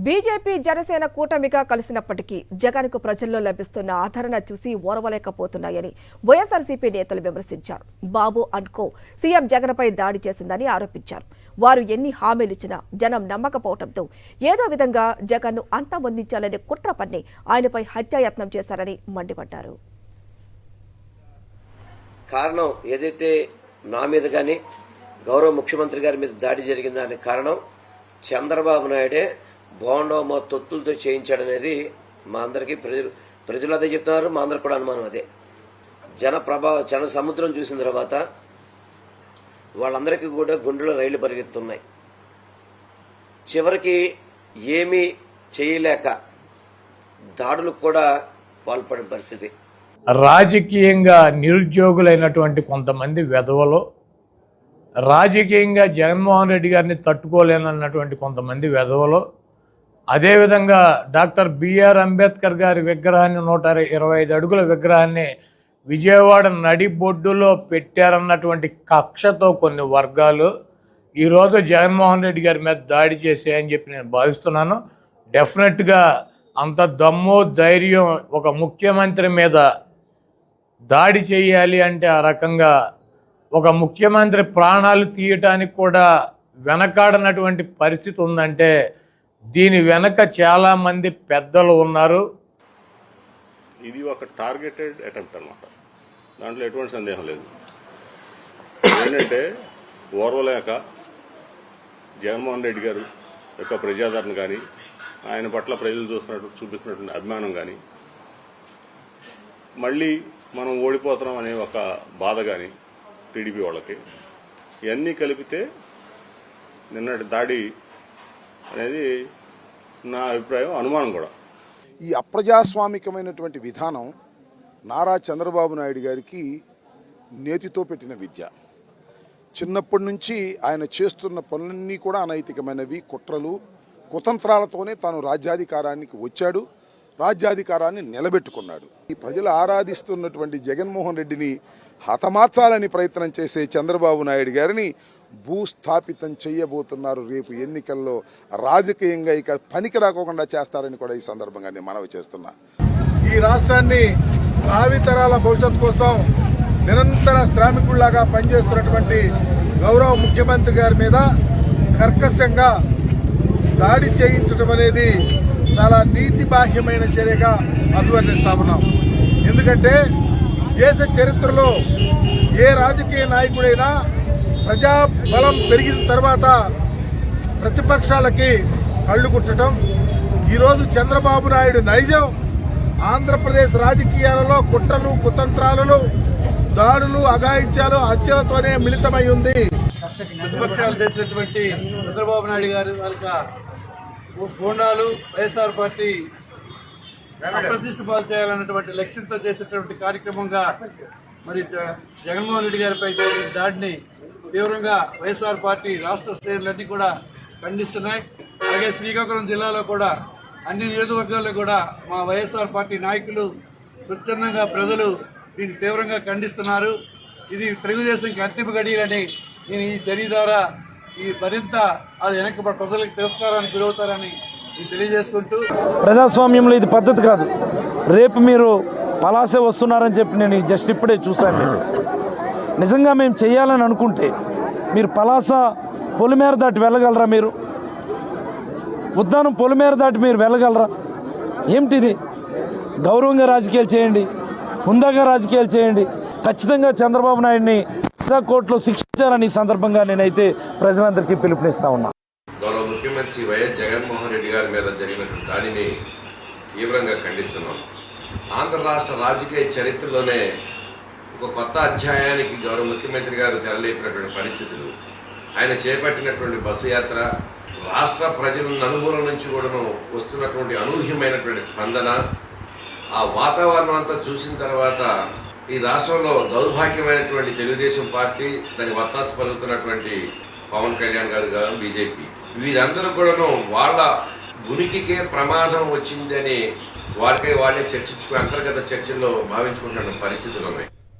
BJP Janasena కూటమిగా కలిసినప్పటికీ జగన్కు ప్రజల్లో లభిస్తున్న ఆదరణ చూసి ఓర్వలేకపోతున్నాయని వైఎస్ఆర్సీపీ నేతలు విమర్శించారు. బాబు అండ్ కో సీఎం జగన్పై దాడి చేసిందని ఆరోపించారు. వారు ఎన్ని హామీలిచ్చినా జనం నమ్మకపోవడంతో ఏదో విధంగా జగన్ను అంతమొందించాలనే కుట్ర పన్ని ఆయనపై హత్యాయత్నం చేశారని మండిపడ్డారు. కారణం ఏదైతే నా మీద కానీ గౌరవ ముఖ్యమంత్రి గారి మీద దాడి జరిగిందానికి కారణం చంద్రబాబు నాయుడే బోండోమ తొత్తులతో చేయించాడనేది మా అందరికీ ప్రజలు అదే చెప్తున్నారు. మా అందరికి కూడా అనుమానం అదే. జన సముద్రం చూసిన తర్వాత వాళ్ళందరికీ కూడా గుండెలో రైళ్లు పరిగెత్తున్నాయి. చివరికి ఏమీ చేయలేక దాడులకు కూడా పాల్పడిన పరిస్థితి. రాజకీయంగా నిరుద్యోగులైనటువంటి కొంతమంది వెధవలు, రాజకీయంగా జగన్మోహన్ రెడ్డి గారిని తట్టుకోలేనన్నటువంటి కొంతమంది వెధవలు, అదేవిధంగా డాక్టర్ బిఆర్ అంబేద్కర్ గారి విగ్రహాన్ని 125 అడుగుల విగ్రహాన్ని విజయవాడ నడిబొడ్డులో పెట్టారన్నటువంటి కక్షతో కొన్ని వర్గాలు ఈరోజు జగన్మోహన్ రెడ్డి గారి మీద దాడి చేసాయని చెప్పి నేను భావిస్తున్నాను. డెఫినెట్గా అంత దమ్ము ధైర్యం ఒక ముఖ్యమంత్రి మీద దాడి చేయాలి అంటే ఆ రకంగా ఒక ముఖ్యమంత్రి ప్రాణాలు తీయటానికి కూడా వెనకాడనటువంటి పరిస్థితి ఉందంటే దీని వెనక చాలామంది పెద్దలు ఉన్నారు. ఇది ఒక టార్గెటెడ్ అటెంప్ట్ అన్నమాట. దాంట్లో ఎటువంటి సందేహం లేదు. ఏంటంటే ఓర్వలేక జగన్మోహన్ రెడ్డి గారు యొక్క ప్రజాదరణ కానీ, ఆయన పట్ల ప్రజలు చూపిస్తున్నటువంటి అభిమానం కానీ, మళ్ళీ మనం ఓడిపోతున్నాం అనే ఒక బాధ కానీ టీడీపీ వాళ్ళకి, ఇవన్నీ కలిపితే నిన్నటి దాడి అనేది నా అభిప్రాయం, అనుమానం కూడా. ఈ అప్రజాస్వామికమైనటువంటి విధానం నారా చంద్రబాబు నాయుడు గారికి నేతితో పెట్టిన విద్య. చిన్నప్పటి నుంచి ఆయన చేస్తున్న పనులన్నీ కూడా అనైతికమైనవి, కుట్రలు, కుతంత్రాలతోనే తాను రాజ్యాధికారానికి వచ్చాడు, రాజ్యాధికారాన్ని నిలబెట్టుకున్నాడు. ఈ ప్రజలు ఆరాధిస్తున్నటువంటి జగన్మోహన్ రెడ్డిని హతమార్చాలని ప్రయత్నం చేసే చంద్రబాబు నాయుడు గారిని భూస్థాపితం చేయబోతున్నారు. రేపు ఎన్నికల్లో రాజకీయంగా ఇక పనికి రాకుండా చేస్తారని కూడా ఈ సందర్భంగా నేను మనవి చేస్తున్నా. ఈ రాష్ట్రాన్ని భావితరాల భవిష్యత్తు కోసం నిరంతర శ్రామికుల్లాగా పనిచేస్తున్నటువంటి గౌరవ ముఖ్యమంత్రి గారి మీద కర్కశంగా దాడి చేయించడం అనేది చాలా నీతిబాహ్యమైన చర్యగా అభివర్ణిస్తా ఉన్నాం. ఎందుకంటే దేశ చరిత్రలో ఏ రాజకీయ నాయకుడైనా ప్రజాబలం పెరిగిన తర్వాత ప్రతిపక్షాలకి కళ్ళు కుట్టడం, ఈరోజు చంద్రబాబు నాయుడు నైజం ఆంధ్రప్రదేశ్ రాజకీయాలలో కుట్రలు, కుతంత్రాలను, దాడులు, అఘాయిత్యాలు, హత్యలతోనే మిళితమై ఉంది. ప్రతిపక్షాలు చేసినటువంటి చంద్రబాబు నాయుడు గారి గూండాలు వైఎస్ఆర్ పార్టీ అప్రతిష్ట పాలు చేయాలన్నటువంటి లక్ష్యంతో చేసేటువంటి కార్యక్రమంగా మరి జగన్మోహన్ రెడ్డి గారిపై జరిగిన దాడిని తీవ్రంగా వైఎస్ఆర్ పార్టీ రాష్ట్ర శ్రేణులన్నీ కూడా ఖండిస్తున్నాయి. అలాగే శ్రీకాకుళం జిల్లాలో కూడా అన్ని నియోజకవర్గాల్లో కూడా మా వైఎస్ఆర్ పార్టీ నాయకులు, స్వచ్ఛందంగా ప్రజలు దీన్ని తీవ్రంగా ఖండిస్తున్నారు. ఇది తెలుగుదేశంకి అంతిమ గడియలని నేను ఈ చర్య ద్వారా ఈ మరింత అది వెనక్కి ప్రజలకు తిరస్కారానికి గురవుతారని తెలియజేసుకుంటూ, ప్రజాస్వామ్యంలో ఇది పద్ధతి కాదు. రేపు మీరు పలాసే వస్తున్నారని చెప్పి నేను జస్ట్ ఇప్పుడే చూశాను. నిజంగా మేము చేయాలని అనుకుంటే మీరు పలాస పొలిమేర దాటి వెళ్ళగలరా? మీరు ఉద్దానం పొలిమేర దాటి మీరు వెళ్ళగలరా? ఏమిటిది? గౌరవంగా రాజకీయాలు చేయండి, హుందాగా రాజకీయాలు చేయండి. ఖచ్చితంగా చంద్రబాబు నాయుడిని కోర్టులో శిక్షించాలని ఈ సందర్భంగా నేనైతే ప్రజలందరికీ పిలుపునిస్తా ఉన్నా. గౌరవ ముఖ్యమంత్రి వైఎస్ జగన్మోహన్ రెడ్డి గారి మీద జరిగినటువంటి దాడిని తీవ్రంగా ఖండిస్తున్నాం. ఆంధ్ర రాష్ట్ర రాజకీయ చరిత్రలోనే ఒక కొత్త అధ్యాయానికి గౌరవ ముఖ్యమంత్రి గారు తెరలేపినటువంటి పరిస్థితులు, ఆయన చేపట్టినటువంటి బస్సు యాత్ర, రాష్ట్ర ప్రజల నలుమూల నుంచి కూడాను వస్తున్నటువంటి అనూహ్యమైనటువంటి స్పందన, ఆ వాతావరణం అంతా చూసిన తర్వాత ఈ రాష్ట్రంలో దౌర్భాగ్యమైనటువంటి తెలుగుదేశం పార్టీ, దాని వత్తాసు పలుకుతున్నటువంటి పవన్ కళ్యాణ్ గారు గారు బీజేపీ, వీరందరూ కూడాను వాళ్ళ ఉనికికే ప్రమాదం వచ్చిందని వాళ్ళకే వాళ్ళే చర్చించుకుని అంతర్గత చర్చల్లో భావించుకుంటున్న పరిస్థితులు ఉన్నాయి.